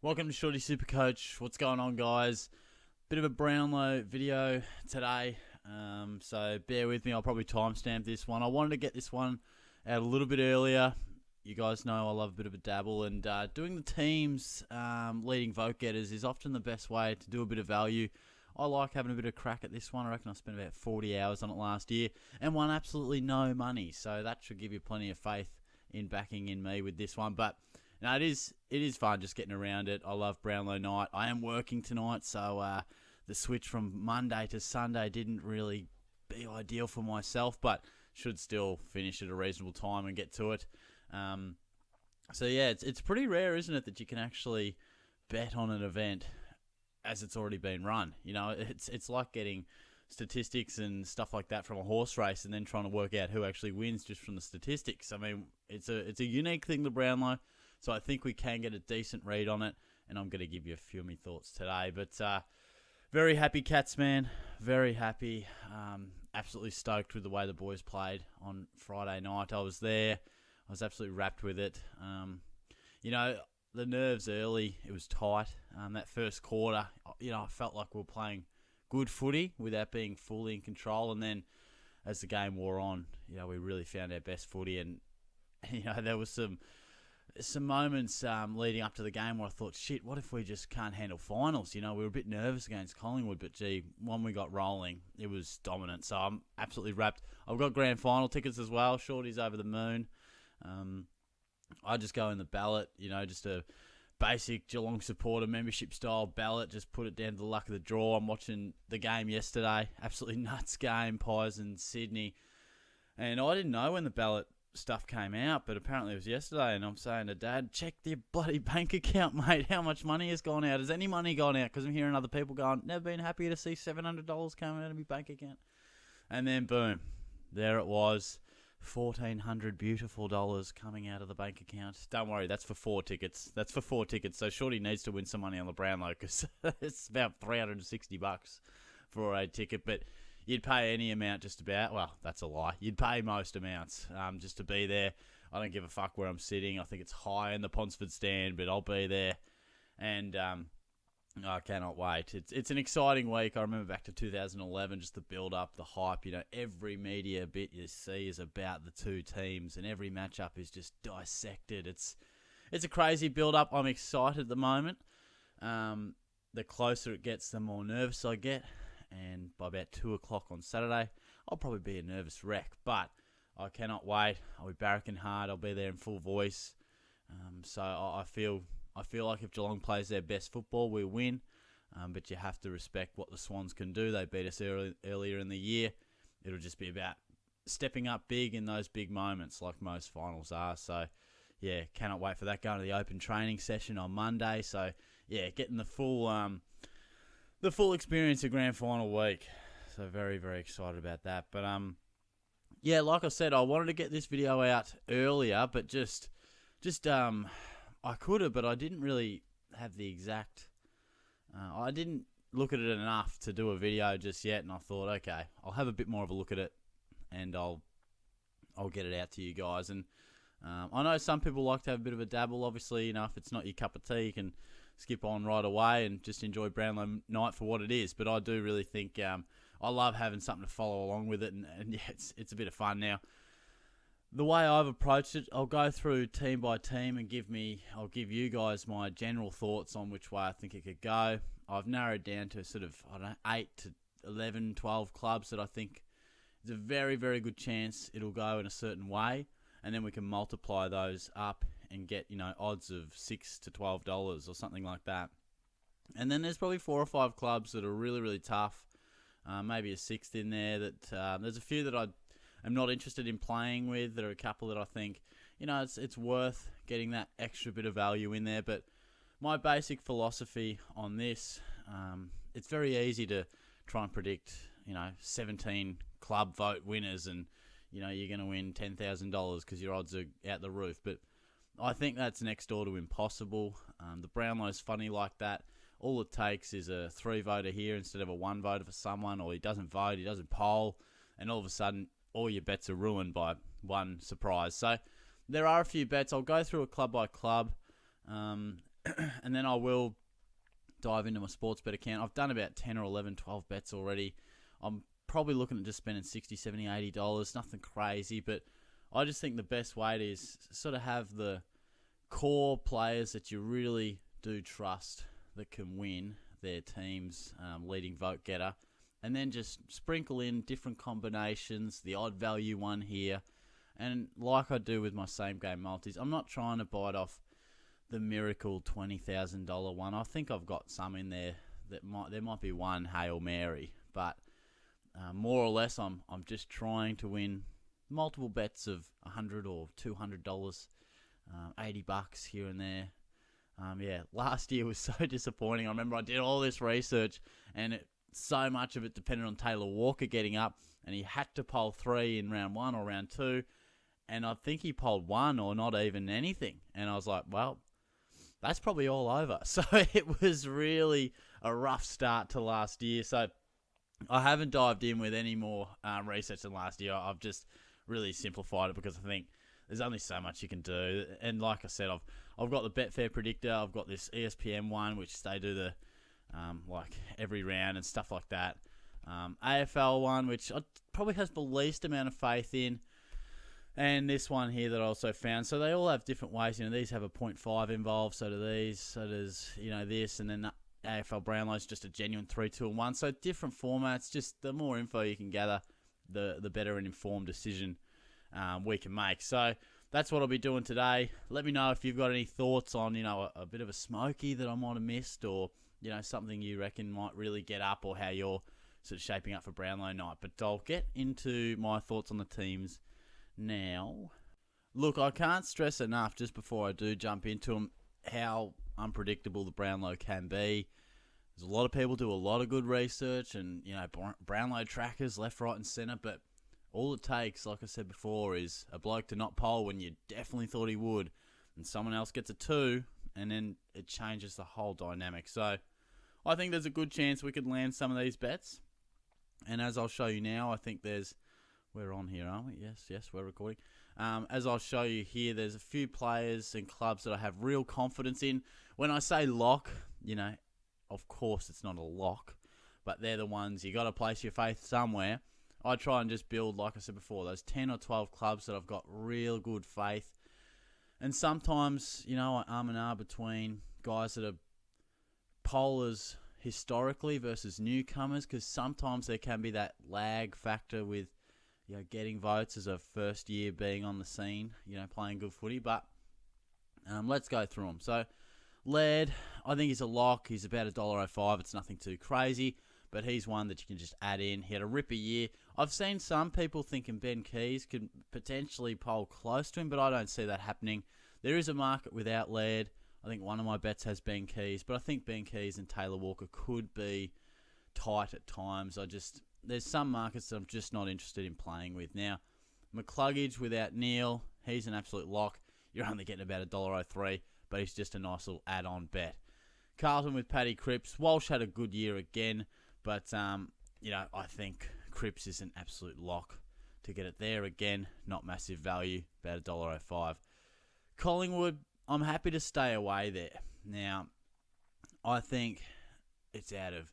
Welcome to Shorty Super Coach. What's going on, guys? Bit of a Brownlow video today, so bear with me. I'll probably timestamp this one. I wanted to get this one out a little bit earlier. You guys know I love a bit of a dabble, and doing the teams leading vote getters is often the best way to do a bit of value. I like having a bit of crack at this one. I reckon I spent about 40 hours on it last year and won absolutely no money, so that should give you plenty of faith in backing in me with this one. But no, it is fun just getting around it. I love Brownlow night. I am working tonight, so the switch from Monday to Sunday didn't really be ideal for myself, but should still finish at a reasonable time and get to it. So yeah, it's pretty rare, isn't it, that you can actually bet on an event as it's already been run. You know, it's like getting statistics and stuff like that from a horse race and then trying to work out who actually wins just from the statistics. I mean, it's a unique thing, the Brownlow. So I think we can get a decent read on it, and I'm going to give you a few of my thoughts today. But very happy Cats, man. Very happy. Absolutely stoked with the way the boys played on Friday night. I was there. I was absolutely wrapped with it. You know, the nerves early, it was tight. That first quarter, you know, I felt like we were playing good footy without being fully in control. And then as the game wore on, you know, we really found our best footy. And you know, there was some moments leading up to the game where I thought, shit, what if we just can't handle finals? You know, we were a bit nervous against Collingwood, but gee, when we got rolling, it was dominant. So I'm absolutely wrapped. I've got grand final tickets as well. Shorty's over the moon. I just go in the ballot, you know, just a basic Geelong supporter membership style ballot. Just put it down to the luck of the draw. I'm watching the game yesterday. Absolutely nuts game, Pies in Sydney. And I didn't know when the ballot stuff came out, but apparently it was yesterday, and I'm saying to Dad, check the bloody bank account, mate. How much money has gone out? Has any money gone out? Because I'm hearing other people going, never been happy to see $700 coming out of my bank account. And then boom, there it was, $1,400 beautiful dollars coming out of the bank account. Don't worry, that's for 4 tickets. So Shorty needs to win some money on the Brownlow, because it's about $360 for a ticket. But you'd pay any amount just about. Well, that's a lie. You'd pay most amounts just to be there. I don't give a fuck where I'm sitting. I think it's high in the Ponsford stand, but I'll be there. And I cannot wait. It's an exciting week. I remember back to 2011, just the build-up, the hype. You know, every media bit you see is about the two teams, and every matchup is just dissected. It's a crazy build-up. I'm excited at the moment. The closer it gets, the more nervous I get. And by about 2 o'clock on Saturday, I'll probably be a nervous wreck. But I cannot wait. I'll be barracking hard. I'll be there in full voice. So I feel like if Geelong plays their best football, we win. But you have to respect what the Swans can do. They beat us earlier in the year. It'll just be about stepping up big in those big moments, like most finals are. So yeah, cannot wait for that. Going to the open training session on Monday. So yeah, getting the full experience of grand final week. So very, very excited about that. But yeah, like I said, I wanted to get this video out earlier, but just I could have, but I didn't really have the exact. I didn't look at it enough to do a video just yet, and I thought, okay, I'll have a bit more of a look at it, and I'll get it out to you guys. And I know some people like to have a bit of a dabble. Obviously, you know, if it's not your cup of tea, you can skip on right away and just enjoy Brownlow night for what it is. But I do really think I love having something to follow along with it, and yeah, it's a bit of fun. Now, the way I've approached it, I'll go through team by team and I'll give you guys my general thoughts on which way I think it could go. I've narrowed down to sort of, I don't know, 8 to 11, 12 clubs that I think there's a very, very good chance it'll go in a certain way, and then we can multiply those up and get, you know, odds of $6 to $12 or something like that. And then there's probably 4 or 5 clubs that are really, really tough. Maybe a 6th in there. That there's a few that I'm not interested in playing with. There are a couple that I think, you know, it's worth getting that extra bit of value in there. But my basic philosophy on this, it's very easy to try and predict, you know, 17 club vote winners, and you know you're going to win $10,000 because your odds are out the roof. But I think that's next door to impossible. The Brownlow's funny like that. All it takes is a 3 voter here instead of a 1 voter for someone, or he doesn't vote, he doesn't poll, and all of a sudden all your bets are ruined by one surprise. So there are a few bets. I'll go through a club by club. and then I will dive into my sports bet account. I've done about 10 or 11, 12 bets already. I'm probably looking at just spending $60, $70, $80. Nothing crazy, but I just think the best way to is sort of have the core players that you really do trust that can win their team's leading vote getter, and then just sprinkle in different combinations, the odd value one here, and like I do with my same game multis, I'm not trying to bite off the miracle $20,000 one. I think I've got some in there that there might be one Hail Mary, but more or less I'm just trying to win multiple bets of $100 or $200, $80 here and there. Last year was so disappointing. I remember I did all this research, and so much of it depended on Taylor Walker getting up, and he had to poll 3 in round 1 or round 2, and I think he polled 1 or not even anything. And I was like, well, that's probably all over. So it was really a rough start to last year. So I haven't dived in with any more research than last year. I've just really simplified it because I think there's only so much you can do. And like I said, I've got the Betfair Predictor. I've got this ESPN one, which they do the like every round and stuff like that. AFL one, which probably has the least amount of faith in. And this one here that I also found. So they all have different ways. These have a 0.5 involved. So do these. So does, this. And then the AFL Brownlow is just a genuine 3, 2, and 1. So different formats. Just the more info you can gather, the better an informed decision we can make. So that's what I'll be doing today. Let me know if you've got any thoughts on, a bit of a Smoky that I might have missed, or, something you reckon might really get up, or how you're sort of shaping up for Brownlow night. But I'll get into my thoughts on the teams now. Look, I can't stress enough, just before I do jump into them, how unpredictable the Brownlow can be. There's a lot of people do a lot of good research and, Brownlow trackers left, right and centre, but all it takes, like I said before, is a bloke to not poll when you definitely thought he would, and someone else gets a 2, and then it changes the whole dynamic. So I think there's a good chance we could land some of these bets. And as I'll show you now, I think we're on here, aren't we? Yes, we're recording. As I'll show you here, there's a few players and clubs that I have real confidence in. When I say lock, of course it's not a lock, but they're the ones you got to place your faith somewhere. I try and just build, like I said before, those 10 or 12 clubs that I've got real good faith. And sometimes, I arm and arm between guys that are pollers historically versus newcomers, because sometimes there can be that lag factor with getting votes as a first year being on the scene, playing good footy. But let's go through them. So Laird, I think he's a lock. He's about $1.05. It's nothing too crazy, but he's one that you can just add in. He had a ripper year. I've seen some people thinking Ben Keys could potentially poll close to him, but I don't see that happening. There is a market without Laird. I think one of my bets has Ben Keys, but I think Ben Keys and Taylor Walker could be tight at times. There's some markets that I'm just not interested in playing with. Now, McCluggage without Neil, he's an absolute lock. You're only getting about $1.03, but he's just a nice little add-on bet. Carlton with Paddy Cripps. Walsh had a good year again, but I think Cripps is an absolute lock to get it there again. Not massive value, about $1.05. Collingwood, I'm happy to stay away there. Now, I think it's out of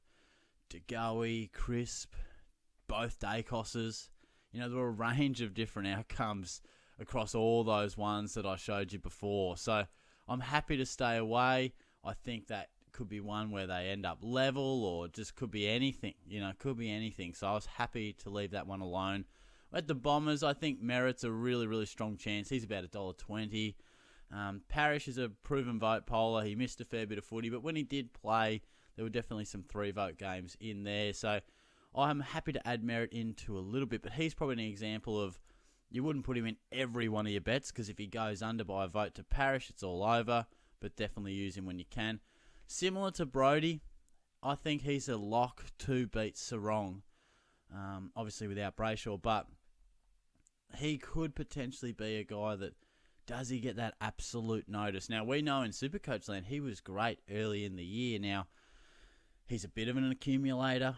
DeGoey, Crisp, both Dacosses. There were a range of different outcomes across all those ones that I showed you before. So I'm happy to stay away. I think that could be one where they end up level, or just could be anything. Could be anything. So I was happy to leave that one alone. At the Bombers, I think Merritt's a really, really strong chance. He's about $1.20. Parrish is a proven vote poller. He missed a fair bit of footy, but when he did play, there were definitely some 3-vote games in there. So I'm happy to add Merritt into a little bit, but he's probably an example of, you wouldn't put him in every one of your bets, because if he goes under by a vote to Parrish, it's all over, but definitely use him when you can. Similar to Brodie, I think he's a lock to beat Sarong, obviously without Brayshaw, but he could potentially be a guy that, does he get that absolute notice? Now, we know in Supercoach land, he was great early in the year. Now, he's a bit of an accumulator.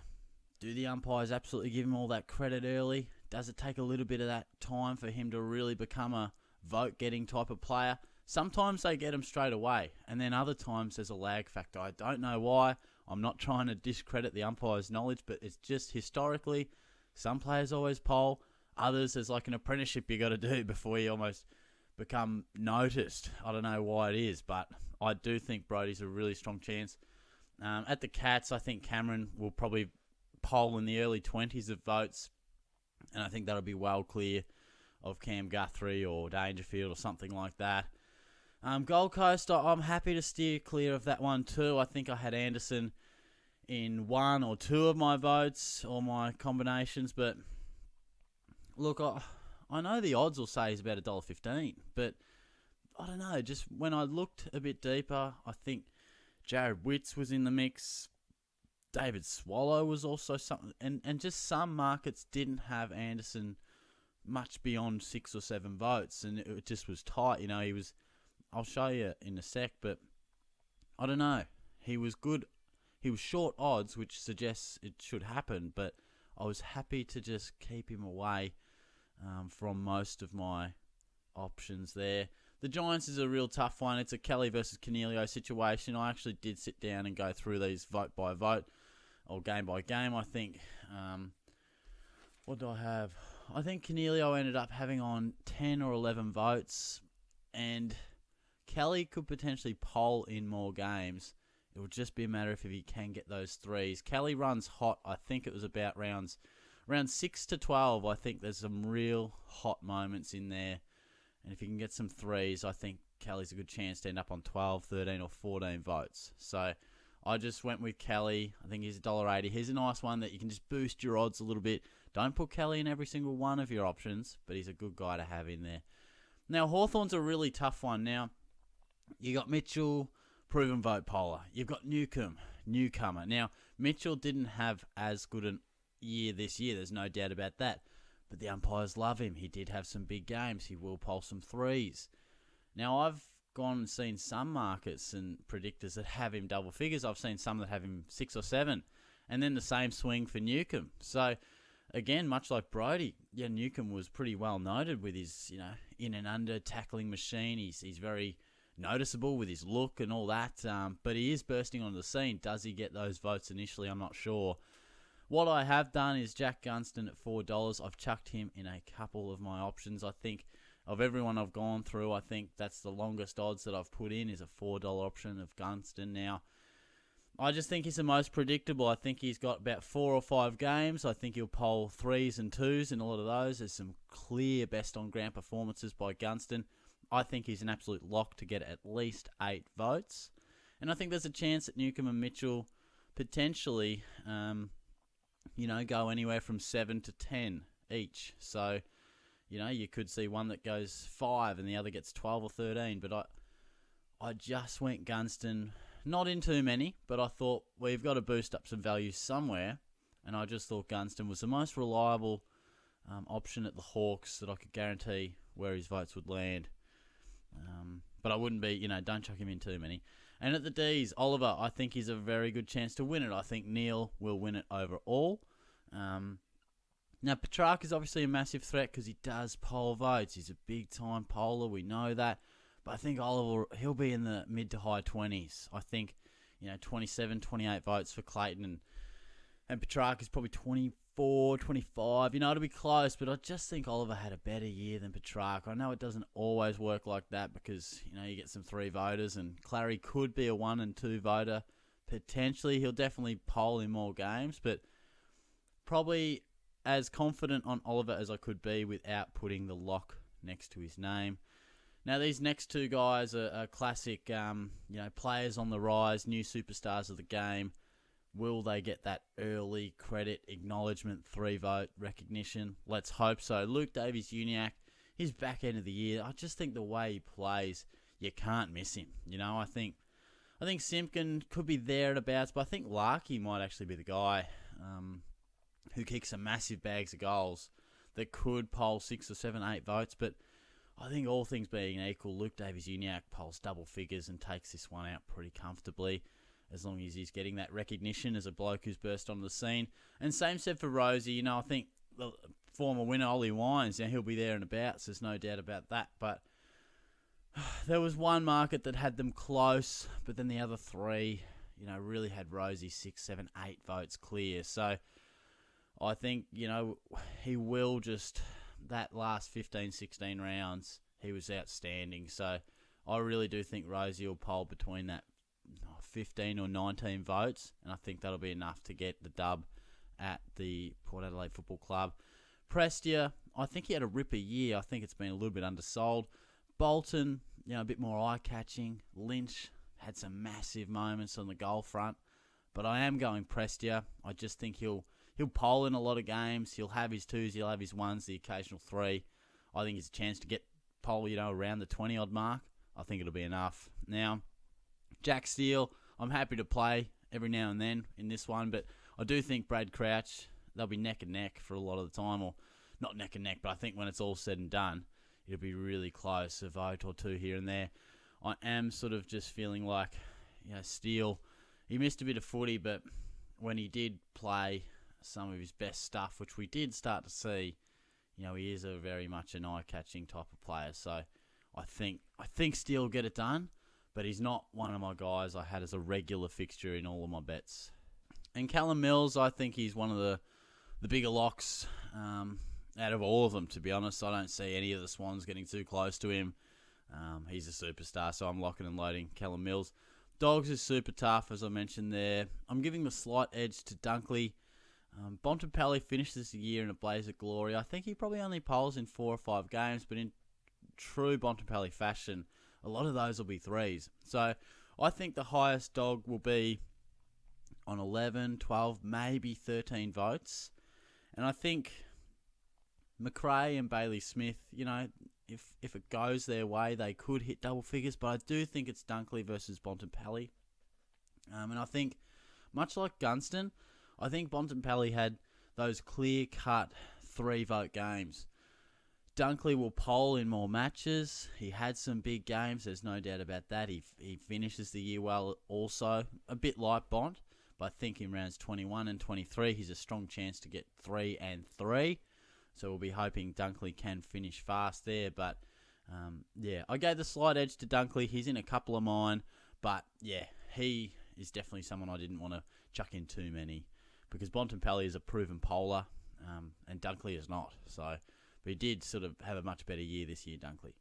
Do the umpires absolutely give him all that credit early? Does it take a little bit of that time for him to really become a vote-getting type of player? sometimes they get them straight away, and then other times there's a lag factor. I don't know why. I'm not trying to discredit the umpire's knowledge, but it's just historically, some players always pole. Others, there's like an apprenticeship you got to do before you almost become noticed. I don't know why it is, but I do think Brodie's a really strong chance. At the Cats, I think Cameron will probably poll in the early 20s of votes, and I think that'll be well clear of Cam Guthrie or Dangerfield or something like that. Gold Coast, I'm happy to steer clear of that one too. I think I had Anderson in one or two of my votes or my combinations, but look, I know the odds will say he's about $1.15, but I don't know. Just when I looked a bit deeper, I think Jared Witts was in the mix. David Swallow was also something, and just some markets didn't have Anderson much beyond 6 or 7 votes, and it just was tight. You know, he was. I'll show you in a sec, but I don't know. He was good. He was short odds, which suggests it should happen, but I was happy to just keep him away from most of my options there. The Giants is a real tough one. It's a Kelly versus Cornelio situation. I actually did sit down and go through these vote by vote or game by game, I think. What do I have? I think Cornelio ended up having on 10 or 11 votes, and Kelly could potentially poll in more games. It would just be a matter of if he can get those threes. Kelly runs hot. I think it was about round 6 to 12. I think there's some real hot moments in there. And if he can get some threes, I think Kelly's a good chance to end up on 12, 13 or 14 votes. So I just went with Kelly. I think he's $1.80. He's a nice one that you can just boost your odds a little bit. Don't put Kelly in every single one of your options, but he's a good guy to have in there. Now, Hawthorn's a really tough one. Now, you got Mitchell, proven vote poller. You've got newcomer. Now, Mitchell didn't have as good a year this year. There's no doubt about that. But the umpires love him. He did have some big games. He will poll some threes. Now, I've gone and seen some markets and predictors that have him double figures. I've seen some that have him 6 or 7. And then the same swing for Newcomb. So, again, much like Brodie, Newcomb was pretty well noted with his, in and under tackling machine. He's very noticeable with his look and all that, but he is bursting onto the scene. Does he get those votes initially? I'm not sure. What I have done is Jack Gunston at $4. I've chucked him in a couple of my options. I think of everyone I've gone through, I think that's the longest odds that I've put in is a $4 option of Gunston. Now, I just think he's the most predictable. I think he's got about 4 or 5 games. I think he'll poll 3s and 2s in a lot of those. There's some clear best on ground performances by Gunston. I think he's an absolute lock to get at least 8 votes. And I think there's a chance that Newcomb and Mitchell potentially, go anywhere from 7 to 10 each. So, you could see one that goes 5 and the other gets 12 or 13. But I just went Gunston, not in too many, but I thought we've got to boost up some value somewhere. And I just thought Gunston was the most reliable option at the Hawks that I could guarantee where his votes would land. But I wouldn't be, don't chuck him in too many. And at the Ds, Oliver, I think he's a very good chance to win it. I think Neil will win it overall. Now, Petrarch is obviously a massive threat because he does poll votes. He's a big-time poller. We know that. But I think Oliver, he'll be in the mid to high 20s. I think, 27, 28 votes for Clayton. And Petrarch is probably 24, 25. It'll be close, but I just think Oliver had a better year than Petrarch. I know it doesn't always work like that because, you get some 3 voters, and Clary could be a 1 and 2 voter. Potentially, he'll definitely poll in more games, but probably as confident on Oliver as I could be without putting the lock next to his name. Now, these next 2 guys are classic, players on the rise, new superstars of the game. Will they get that early credit, acknowledgement, 3-vote recognition? Let's hope so. Luke Davies-Uniacke, his back end of the year, I just think the way he plays, you can't miss him. I think Simpkin could be there at abouts, but I think Larkey might actually be the guy who kicks some massive bags of goals that could poll 6 or 7, 8 votes. But I think all things being equal, Luke Davies-Uniacke polls double figures and takes this one out pretty comfortably, as long as he's getting that recognition as a bloke who's burst onto the scene. And same said for Rosie. I think the former winner, Ollie Wines, he'll be there and about, so there's no doubt about that. But There was one market that had them close, but then the other three, really had Rosie 6, 7, 8 votes clear. So I think, he will just, that last 15, 16 rounds, he was outstanding. So I really do think Rosie will poll between that 15 or 19 votes, and I think that'll be enough to get the dub at the Port Adelaide Football Club. Prestia, I think he had a ripper year. I think it's been a little bit undersold. Bolton, a bit more eye-catching. Lynch had some massive moments on the goal front. But I am going Prestia. I just think he'll poll in a lot of games. He'll have his 2s, he'll have his 1s, the occasional 3. I think it's a chance to get poll, around the 20-odd mark. I think it'll be enough. Now, Jack Steele, I'm happy to play every now and then in this one, but I do think Brad Crouch, they'll be neck and neck for a lot of the time, or not neck and neck, but I think when it's all said and done, it'll be really close, a vote or 2 here and there. I am sort of just feeling like, Steele, he missed a bit of footy, but when he did play some of his best stuff, which we did start to see, he is a very much an eye-catching type of player. So I think Steele will get it done, but he's not one of my guys I had as a regular fixture in all of my bets. And Callum Mills, I think he's one of the bigger locks out of all of them, to be honest. I don't see any of the Swans getting too close to him. He's a superstar, so I'm locking and loading Callum Mills. Dogs is super tough, as I mentioned there. I'm giving the slight edge to Dunkley. Bontempelli finishes the year in a blaze of glory. I think he probably only polls in 4 or 5 games, but in true Bontempelli fashion, a lot of those will be 3s. So I think the highest dog will be on 11, 12, maybe 13 votes. And I think McRae and Bailey Smith, if it goes their way, they could hit double figures. But I do think it's Dunkley versus Bontempelli. And I think, much like Gunston, I think Bontempelli had those clear-cut 3-vote games. Dunkley will poll in more matches. He had some big games, there's no doubt about that. He finishes the year well also, a bit like Bont. But I think in rounds 21 and 23, he's a strong chance to get 3 and 3. So we'll be hoping Dunkley can finish fast there. But, I gave the slight edge to Dunkley. He's in a couple of mine. But, he is definitely someone I didn't want to chuck in too many. Because Bontempelli is a proven poller, and Dunkley is not. So, but he did sort of have a much better year this year, Dunkley.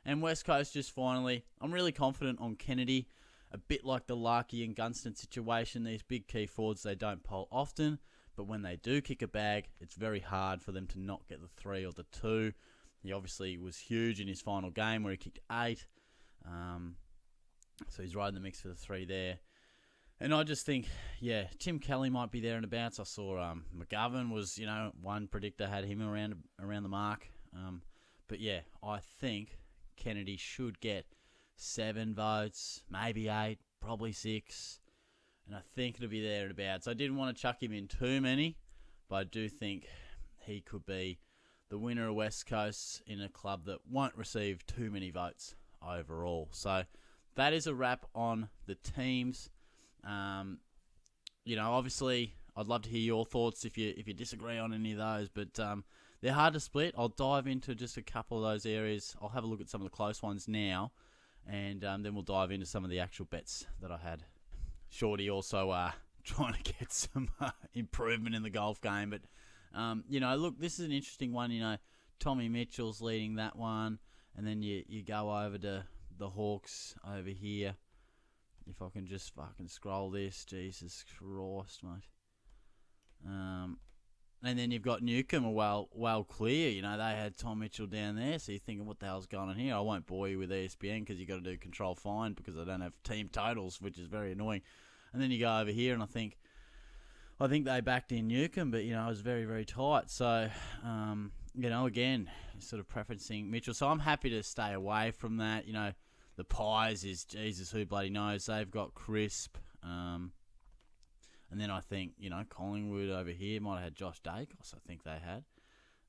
And West Coast, just finally, I'm really confident on Kennedy. A bit like the Larkey and Gunston situation, these big key forwards, they don't poll often, but when they do kick a bag, it's very hard for them to not get the 3 or the 2. He obviously was huge in his final game where he kicked 8, so he's right in the mix for the 3 there. And I just think, Tim Kelly might be there and abouts. I saw McGovern was, one predictor had him around the mark. But I think Kennedy should get 7 votes, maybe 8, probably 6. And I think it'll be there and abouts. I didn't want to chuck him in too many, but I do think he could be the winner of West Coast in a club that won't receive too many votes overall. So that is a wrap on the teams. Obviously, I'd love to hear your thoughts if you disagree on any of those, but they're hard to split. I'll dive into just a couple of those areas. I'll have a look at some of the close ones now, and then we'll dive into some of the actual bets that I had. Shorty also trying to get some improvement in the golf game, but look, this is an interesting one. Tommy Mitchell's leading that one, and then you go over to the Hawks over here. If I can just fucking scroll this, Jesus Christ, mate. And then you've got Newcombe well clear. They had Tom Mitchell down there, so you're thinking, what the hell's going on here? I won't bore you with ESPN because you've got to do control find because I don't have team totals, which is very annoying. And then you go over here, and I think they backed in Newcombe, but, it was very, very tight. So, again, sort of preferencing Mitchell. So I'm happy to stay away from that. The Pies is, Jesus, who bloody knows. They've got Crisp. And then I think, Collingwood over here might have had Josh Dacos. I think they had.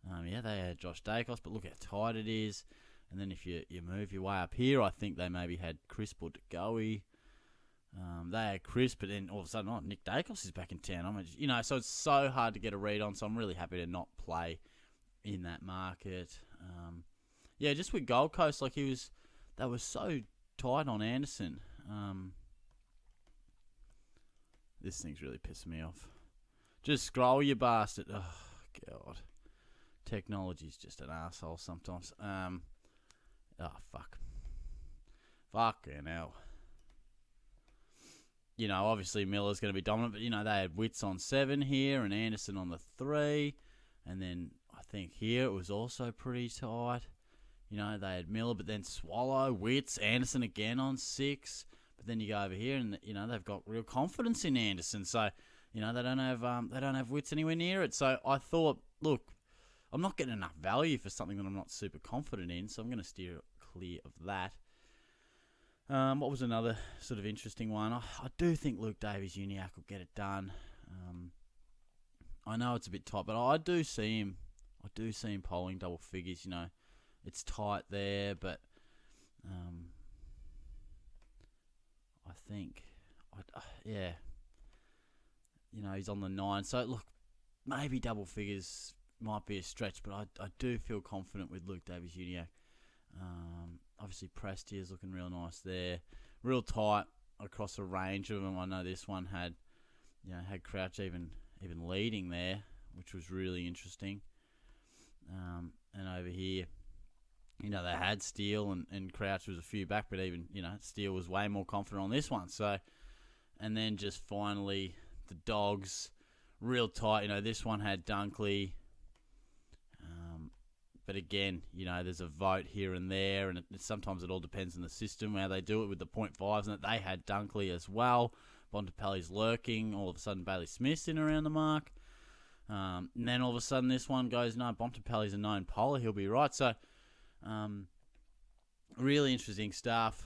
They had Josh Dacos, but look how tight it is. And then if you move your way up here, I think they maybe had Crisp or DeGoey. They had Crisp, but then all of a sudden, Nick Dacos is back in town. So it's so hard to get a read on, so I'm really happy to not play in that market. Just with Gold Coast, like he was they were so tight on Anderson. This thing's really pissing me off. Just scroll, you bastard. Oh, God. Technology's just an asshole sometimes. Fuck. Fucking hell. You know, obviously Miller's going to be dominant, but, you know, they had Witts on 7 here and Anderson on the 3. And then I think here it was also pretty tight. You know, they had Miller, but then Swallow, Witts, Anderson again on 6. But then you go over here and, you know, they've got real confidence in Anderson. So, you know, they don't have Witts anywhere near it. So I thought, look, I'm not getting enough value for something that I'm not super confident in, so I'm going to steer clear of that. What was another sort of interesting one? I do think Luke Davies-Uniacke will get it done. I know it's a bit tight, but I do see him polling double figures. You know, it's tight there, but I think, yeah, you know, he's on the 9. So look, maybe double figures might be a stretch, but I do feel confident with Luke Davies-Uniacke. Obviously, Presti is looking real nice there. Real tight across a range of them. I know this one had Crouch even leading there, which was really interesting. And over here, you know, they had Steele and Crouch was a few back, but even, you know, Steele was way more confident on this one. So, and then just finally, the Dogs, real tight. You know, this one had Dunkley. But again, you know, there's a vote here and there, and sometimes it all depends on the system, how they do it with the 0.5s, and that they had Dunkley as well. Bontempelli's lurking. All of a sudden, Bailey Smith's in around the mark. And then all of a sudden, this one goes, no, Bontempelli's a known polar. He'll be right. So, really interesting stuff.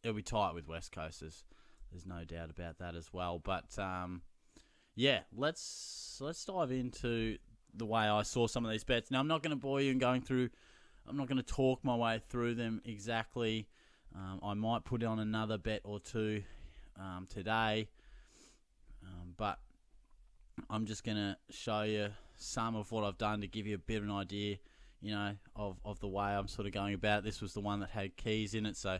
It'll be tight with West Coasters. There's no doubt about that as well. But, yeah, let's dive into the way I saw some of these bets. Now, I'm not going to bore you and I'm not going to talk my way through them exactly. I might put on another bet or two today, but I'm just going to show you some of what I've done to give you a bit of an idea, you know, of the way I'm sort of going about. This was the one that had keys in it, so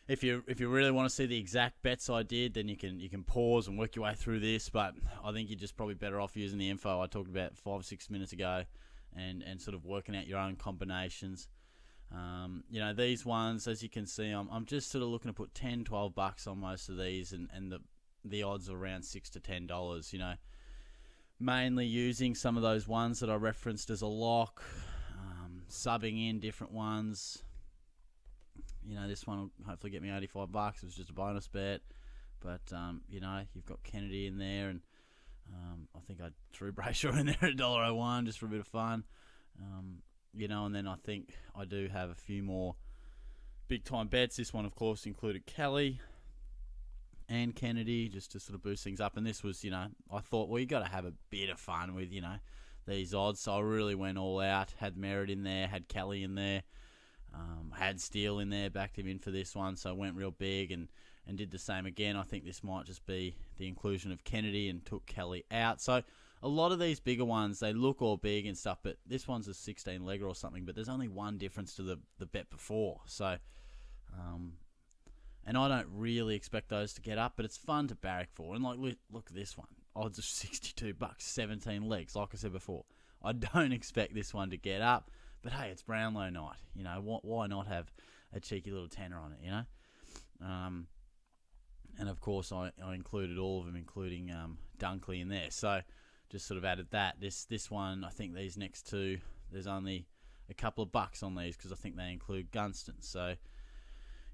if you really want to see the exact bets I did, then you can pause and work your way through this. But I think you're just probably better off using the info I talked about 5 or 6 minutes ago, and sort of working out your own combinations. You know, these ones, as you can see, I'm just sort of looking to put $10-12 on most of these, and the odds are around $6 to $10. You know, mainly using some of those ones that I referenced as a lock, subbing in different ones. You know, this one will hopefully get me $85. It was just a bonus bet. But, you know, you've got Kennedy in there. And I think I threw Brayshaw in there at $1.01 just for a bit of fun. You know, and then I think I do have a few more big-time bets. This one, of course, included Kelly and Kennedy just to sort of boost things up. And this was, you know, I thought, well, you got to have a bit of fun with, you know, these odds. So I really went all out. Had Merritt in there, had Kelly in there. Had Steele in there, backed him in for this one, so I went real big and did the same again. I think this might just be the inclusion of Kennedy and took Kelly out. So a lot of these bigger ones, they look all big and stuff, but this one's a 16-legger or something, but there's only one difference to the bet before. So, and I don't really expect those to get up, but it's fun to barrack for. And like, look at this one. Odds of $62, 17 legs, like I said before. I don't expect this one to get up. But hey, it's Brownlow night. You know, why not have a cheeky little tenner on it, you know? And of course, I included all of them, including Dunkley in there. So just sort of added that. This one, I think these next two, there's only a couple of bucks on these because I think they include Gunston. So,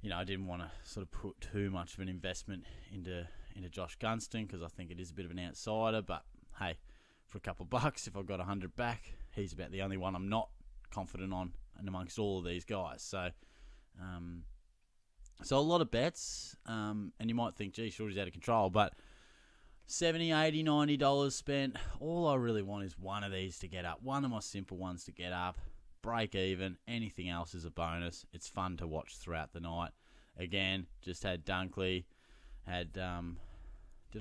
you know, I didn't want to sort of put too much of an investment into Josh Gunston because I think it is a bit of an outsider. But hey, for a couple of bucks, if I've got 100 back, he's about the only one I'm not confident on and amongst all of these guys. So so a lot of bets, and you might think, gee, Shorty's out of control, but $70, $80, $90 spent. All I really want is one of these to get up, one of my simple ones to get up, break even. Anything else is a bonus. It's fun to watch throughout the night. Again, just had Dunkley, had did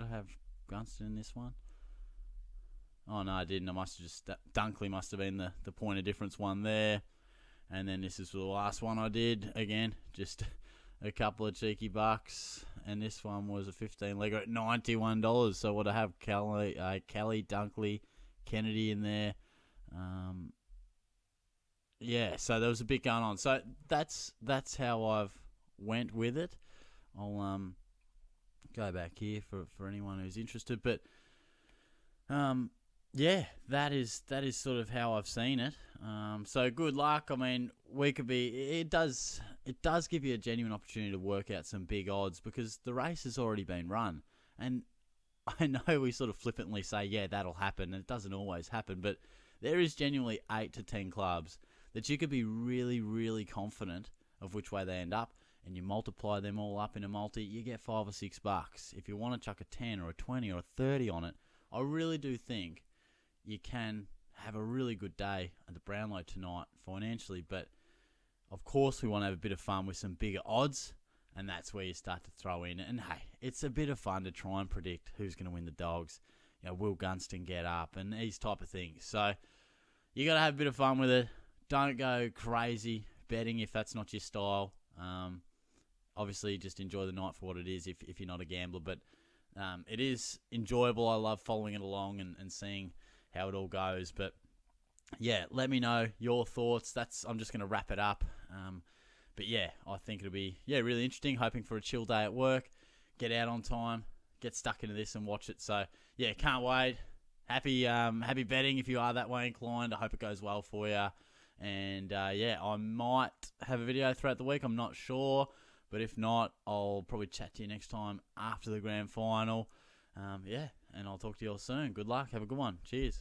I have Gunston in this one? Oh, no, I didn't. I must have just... Dunkley must have been the point of difference one there. And then this is the last one I did. Again, just a couple of cheeky bucks. And this one was a 15-legger at $91. So what I have Kelly, Dunkley, Kennedy in there. Yeah, so there was a bit going on. So that's how I've went with it. I'll go back here for anyone who's interested. But yeah, that is sort of how I've seen it. So good luck. I mean, it does give you a genuine opportunity to work out some big odds because the race has already been run. And I know we sort of flippantly say, yeah, that'll happen, and it doesn't always happen, but there is genuinely 8 to 10 clubs that you could be really, really confident of which way they end up, and you multiply them all up in a multi, you get $5 or $6. If you want to chuck a 10 or a 20 or a 30 on it, I really do think you can have a really good day at the Brownlow tonight financially, but of course we want to have a bit of fun with some bigger odds, and that's where you start to throw in. And hey, it's a bit of fun to try and predict who's going to win the dogs. You know, will Gunston get up and these type of things. So you got to have a bit of fun with it. Don't go crazy betting if that's not your style. Obviously, just enjoy the night for what it is if you're not a gambler. But it is enjoyable. I love following it along and seeing how it all goes. But yeah, let me know your thoughts. I'm just going to wrap it up. But yeah, I think it'll be really interesting. Hoping for a chill day at work. Get out on time. Get stuck into this and watch it. So yeah, can't wait. Happy betting if you are that way inclined. I hope it goes well for you. And yeah, I might have a video throughout the week. I'm not sure. But if not, I'll probably chat to you next time after the grand final. Yeah, and I'll talk to you all soon. Good luck. Have a good one. Cheers.